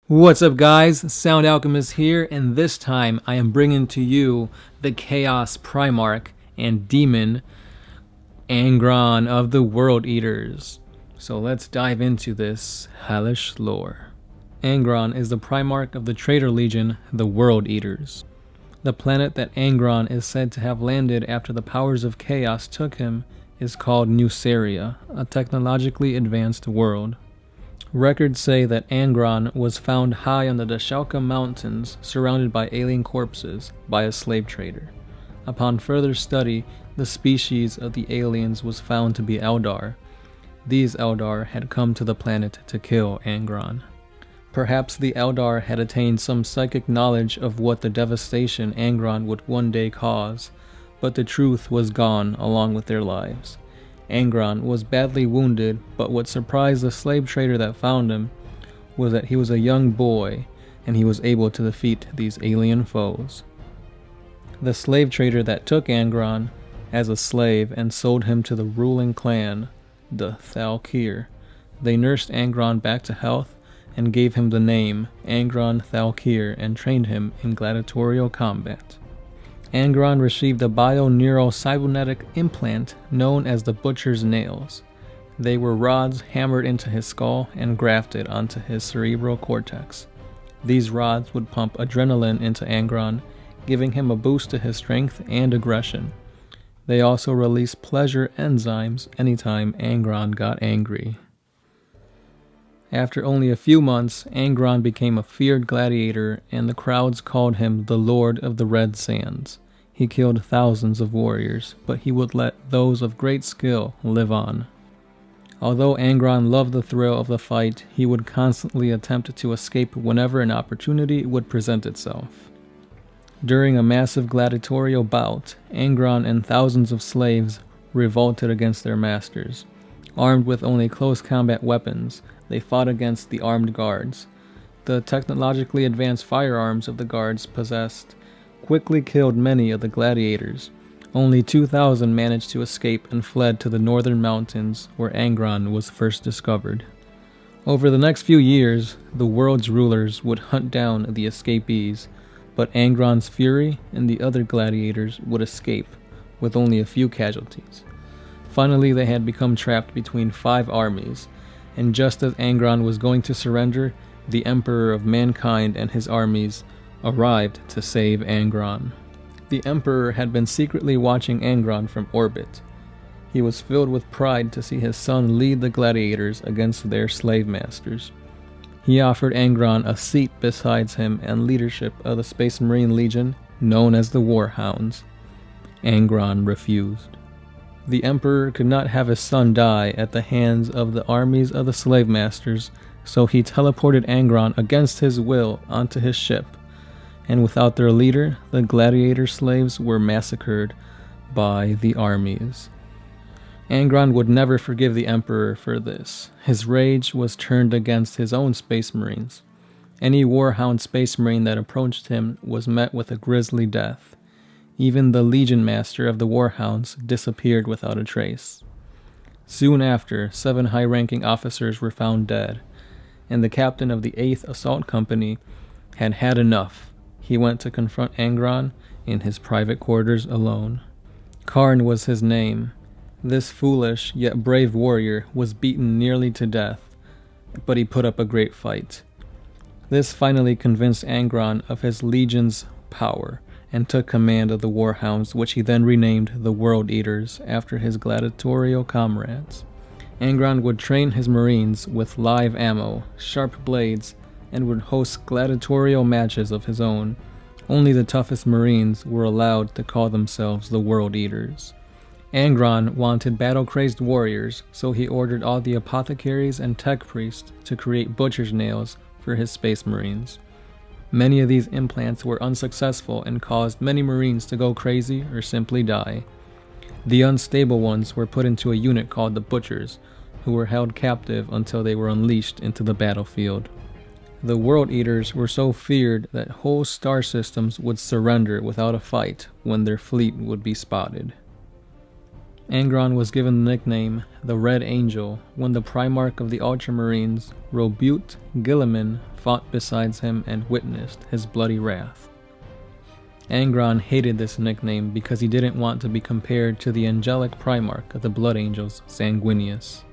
What's up guys, Sound Alchemist here, and this time I am bringing to you the Chaos Primarch and Demon Angron of the World Eaters. So let's dive into this hellish lore. Angron is the Primarch of the Traitor Legion, the World Eaters. The planet that Angron is said to have landed after the powers of Chaos took him is called Nuceria, a technologically advanced world. Records say that Angron was found high on the Dashalka Mountains, surrounded by alien corpses, by a slave trader. Upon further study, the species of the aliens was found to be Eldar. These Eldar had come to the planet to kill Angron. Perhaps the Eldar had attained some psychic knowledge of what the devastation Angron would one day cause, but the truth was gone along with their lives. Angron was badly wounded, but what surprised the slave trader that found him was that he was a young boy and he was able to defeat these alien foes. The slave trader that took Angron as a slave and sold him to the ruling clan, the Thalkir. They nursed Angron back to health and gave him the name Angron Thalkir and trained him in gladiatorial combat. Angron received a bio-neural cybernetic implant known as the Butcher's Nails. They were rods hammered into his skull and grafted onto his cerebral cortex. These rods would pump adrenaline into Angron, giving him a boost to his strength and aggression. They also released pleasure enzymes anytime Angron got angry. After only a few months, Angron became a feared gladiator, and the crowds called him the Lord of the Red Sands. He killed thousands of warriors, but he would let those of great skill live on. Although Angron loved the thrill of the fight, he would constantly attempt to escape whenever an opportunity would present itself. During a massive gladiatorial bout, Angron and thousands of slaves revolted against their masters. Armed with only close combat weapons, they fought against the armed guards. The technologically advanced firearms of the guards possessed quickly killed many of the gladiators. Only 2,000 managed to escape and fled to the northern mountains where Angron was first discovered. Over the next few years, the world's rulers would hunt down the escapees, but Angron's fury and the other gladiators would escape with only a few casualties. Finally, they had become trapped between 5 armies, and just as Angron was going to surrender, the Emperor of Mankind and his armies arrived to save Angron. The Emperor had been secretly watching Angron from orbit. He was filled with pride to see his son lead the gladiators against their slave masters. He offered Angron a seat beside him and leadership of the Space Marine Legion, known as the Warhounds. Angron refused. The Emperor could not have his son die at the hands of the armies of the slave masters, so he teleported Angron against his will onto his ship, and without their leader, the gladiator slaves were massacred by the armies. Angron would never forgive the Emperor for this. His rage was turned against his own Space Marines. Any Warhound Space Marine that approached him was met with a grisly death. Even the Legion Master of the Warhounds disappeared without a trace. Soon after, 7 high-ranking officers were found dead, and the captain of the 8th Assault Company had had enough. He went to confront Angron in his private quarters alone. Karn was his name. This foolish yet brave warrior was beaten nearly to death, but he put up a great fight. This finally convinced Angron of his legion's power, and took command of the Warhounds, which he then renamed the World Eaters after his gladiatorial comrades. Angron would train his marines with live ammo, sharp blades, and would host gladiatorial matches of his own. Only the toughest marines were allowed to call themselves the World Eaters. Angron wanted battle-crazed warriors, so he ordered all the apothecaries and tech priests to create butcher's nails for his space marines. Many of these implants were unsuccessful and caused many marines to go crazy or simply die. The unstable ones were put into a unit called the Butchers, who were held captive until they were unleashed into the battlefield. The World Eaters were so feared that whole star systems would surrender without a fight when their fleet would be spotted. Angron was given the nickname the Red Angel when the Primarch of the Ultramarines, Robute Guilliman, fought beside him and witnessed his bloody wrath. Angron hated this nickname because he didn't want to be compared to the angelic Primarch of the Blood Angels, Sanguinius.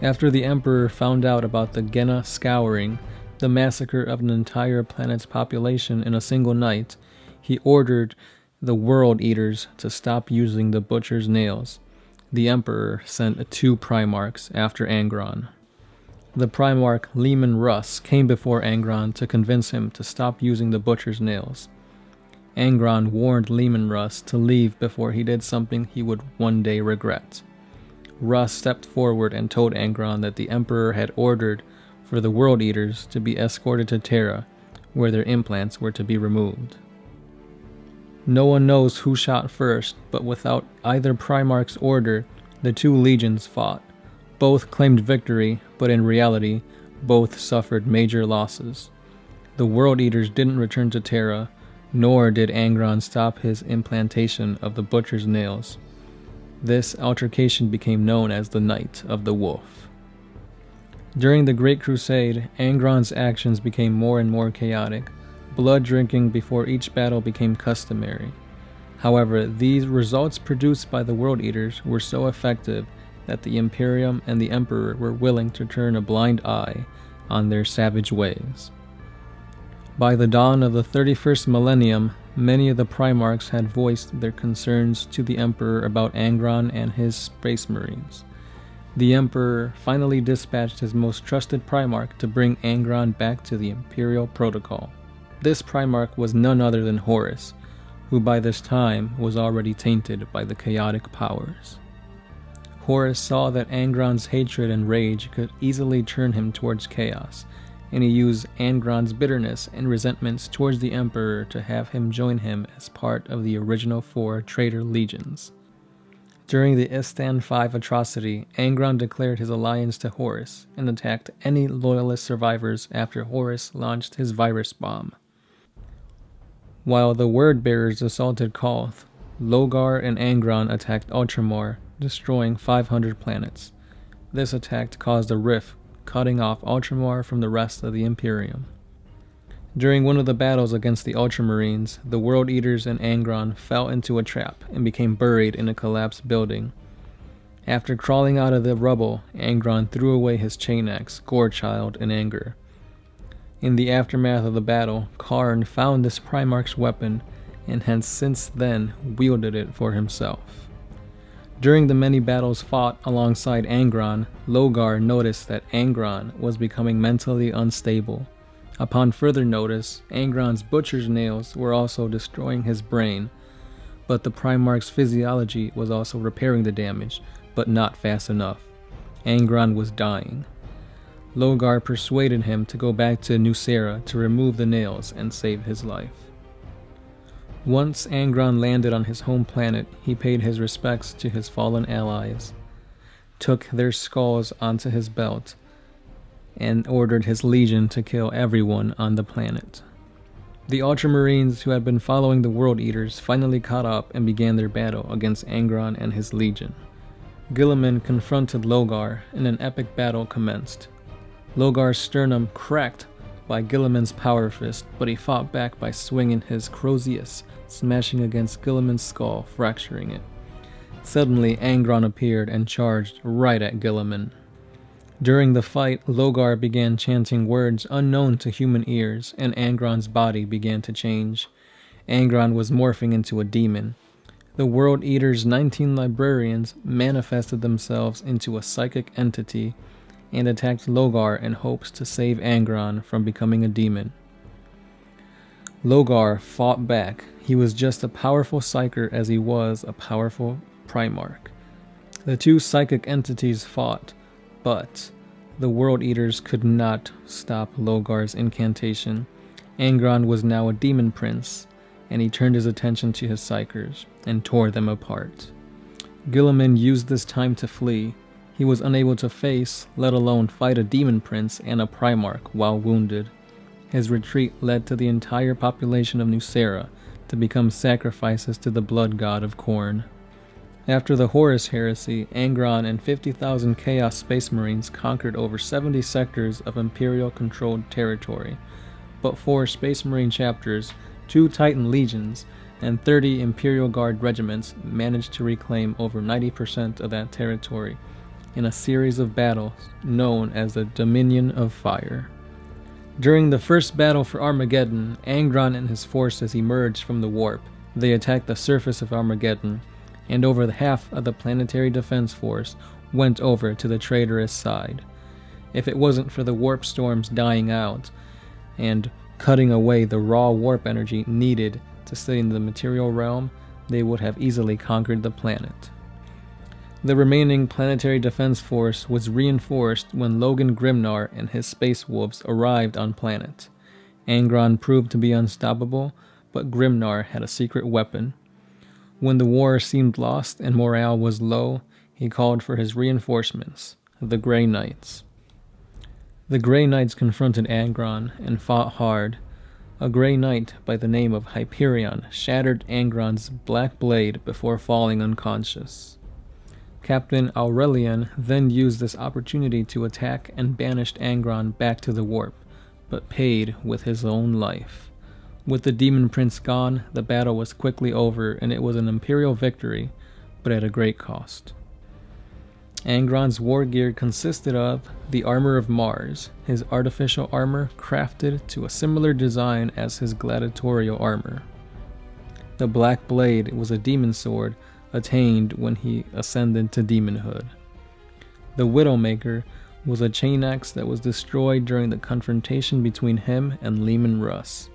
After the Emperor found out about the Genna Scouring, the massacre of an entire planet's population in a single night, he ordered the World Eaters to stop using the Butcher's Nails. The Emperor sent 2 Primarchs after Angron. The Primarch Leman Russ came before Angron to convince him to stop using the Butcher's Nails. Angron warned Leman Russ to leave before he did something he would one day regret. Russ stepped forward and told Angron that the Emperor had ordered for the World Eaters to be escorted to Terra, where their implants were to be removed. No one knows who shot first, but without either Primarch's order, the 2 legions fought. Both claimed victory, but in reality, both suffered major losses. The World Eaters didn't return to Terra, nor did Angron stop his implantation of the Butcher's Nails. This altercation became known as the Night of the Wolf. During the Great Crusade, Angron's actions became more and more chaotic. Blood drinking before each battle became customary. However, these results produced by the World Eaters were so effective that the Imperium and the Emperor were willing to turn a blind eye on their savage ways. By the dawn of the 31st millennium, many of the Primarchs had voiced their concerns to the Emperor about Angron and his Space Marines. The Emperor finally dispatched his most trusted Primarch to bring Angron back to the Imperial Protocol. This Primarch was none other than Horace, who by this time was already tainted by the chaotic powers. Horace saw that Angron's hatred and rage could easily turn him towards chaos, and he used Angron's bitterness and resentments towards the Emperor to have him join him as part of the original 4 traitor legions. During the Istan V atrocity, Angron declared his alliance to Horace and attacked any loyalist survivors after Horace launched his virus bomb. While the Word-Bearers assaulted Kolth, Logar and Angron attacked Ultramar, destroying 500 planets. This attack caused a rift, cutting off Ultramar from the rest of the Imperium. During one of the battles against the Ultramarines, the World Eaters and Angron fell into a trap and became buried in a collapsed building. After crawling out of the rubble, Angron threw away his chain axe, Gorechild, in anger. In the aftermath of the battle, Karn found this Primarch's weapon and has since then wielded it for himself. During the many battles fought alongside Angron, Logar noticed that Angron was becoming mentally unstable. Upon further notice, Angron's Butcher's Nails were also destroying his brain, but the Primarch's physiology was also repairing the damage, but not fast enough. Angron was dying. Logar persuaded him to go back to Nucera to remove the nails and save his life. Once Angron landed on his home planet, he paid his respects to his fallen allies, took their skulls onto his belt, and ordered his legion to kill everyone on the planet. The Ultramarines who had been following the World Eaters finally caught up and began their battle against Angron and his legion. Guilliman confronted Logar, and an epic battle commenced. Logar's sternum cracked by Guilliman's power fist, but he fought back by swinging his Crozius, smashing against Guilliman's skull, fracturing it. Suddenly, Angron appeared and charged right at Guilliman. During the fight, Logar began chanting words unknown to human ears, and Angron's body began to change. Angron was morphing into a demon. The World Eater's 19 librarians manifested themselves into a psychic entity and attacked Logar in hopes to save Angron from becoming a demon. Logar fought back. He was just a powerful psyker as he was a powerful Primarch. The 2 psychic entities fought, but the World Eaters could not stop Logar's incantation. Angron was now a demon prince, and he turned his attention to his psykers and tore them apart. Guilliman used this time to flee. He was unable to face, let alone fight a demon prince and a Primarch while wounded. His retreat led to the entire population of Nucera to become sacrifices to the blood god of Khorne. After the Horus heresy, Angron and 50,000 Chaos Space Marines conquered over 70 sectors of Imperial-controlled territory, but 4 Space Marine chapters, 2 Titan legions, and 30 Imperial Guard regiments managed to reclaim over 90% of that territory in a series of battles known as the Dominion of Fire. During the first battle for Armageddon, Angron and his forces emerged from the warp. They attacked the surface of Armageddon, and over the half of the Planetary Defense Force went over to the traitorous side. If it wasn't for the warp storms dying out and cutting away the raw warp energy needed to stay in the material realm, they would have easily conquered the planet. The remaining Planetary Defense Force was reinforced when Logan Grimnar and his Space Wolves arrived on planet. Angron proved to be unstoppable, but Grimnar had a secret weapon. When the war seemed lost and morale was low, he called for his reinforcements, the Grey Knights. The Grey Knights confronted Angron and fought hard. A Grey Knight by the name of Hyperion shattered Angron's black blade before falling unconscious. Captain Aurelian then used this opportunity to attack and banished Angron back to the warp, but paid with his own life. With the Demon Prince gone, the battle was quickly over and it was an Imperial victory, but at a great cost. Angron's war gear consisted of the Armor of Mars, his artificial armor crafted to a similar design as his gladiatorial armor. The Black Blade was a demon sword attained when he ascended to demonhood. The Widowmaker was a chain axe that was destroyed during the confrontation between him and Leman Russ.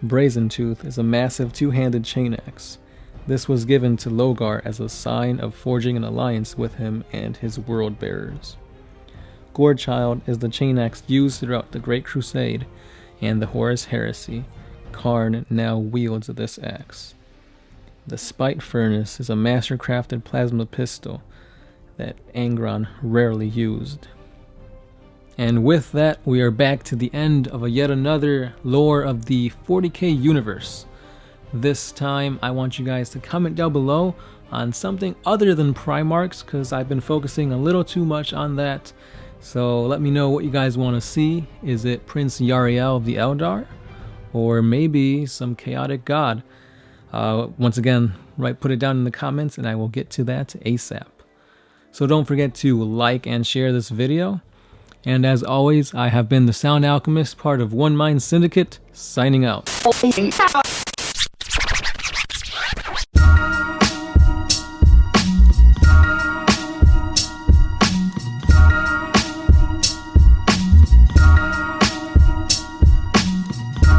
Brazen Tooth is a massive two-handed chain axe. This was given to Logar as a sign of forging an alliance with him and his world bearers. Gorechild is the chain axe used throughout the Great Crusade and the Horus Heresy. Karn now wields this axe. The Spite Furnace is a master-crafted plasma pistol that Angron rarely used. And with that, we are back to the end of yet another lore of the 40K universe. This time, I want you guys to comment down below on something other than Primarchs, because I've been focusing a little too much on that. So let me know what you guys want to see. Is it Prince Yariel of the Eldar? Or maybe some chaotic god? Once again, put it down in the comments and I will get to that ASAP. So don't forget to like and share this video. And as always, I have been the Sound Alchemist, part of One Mind Syndicate, signing out.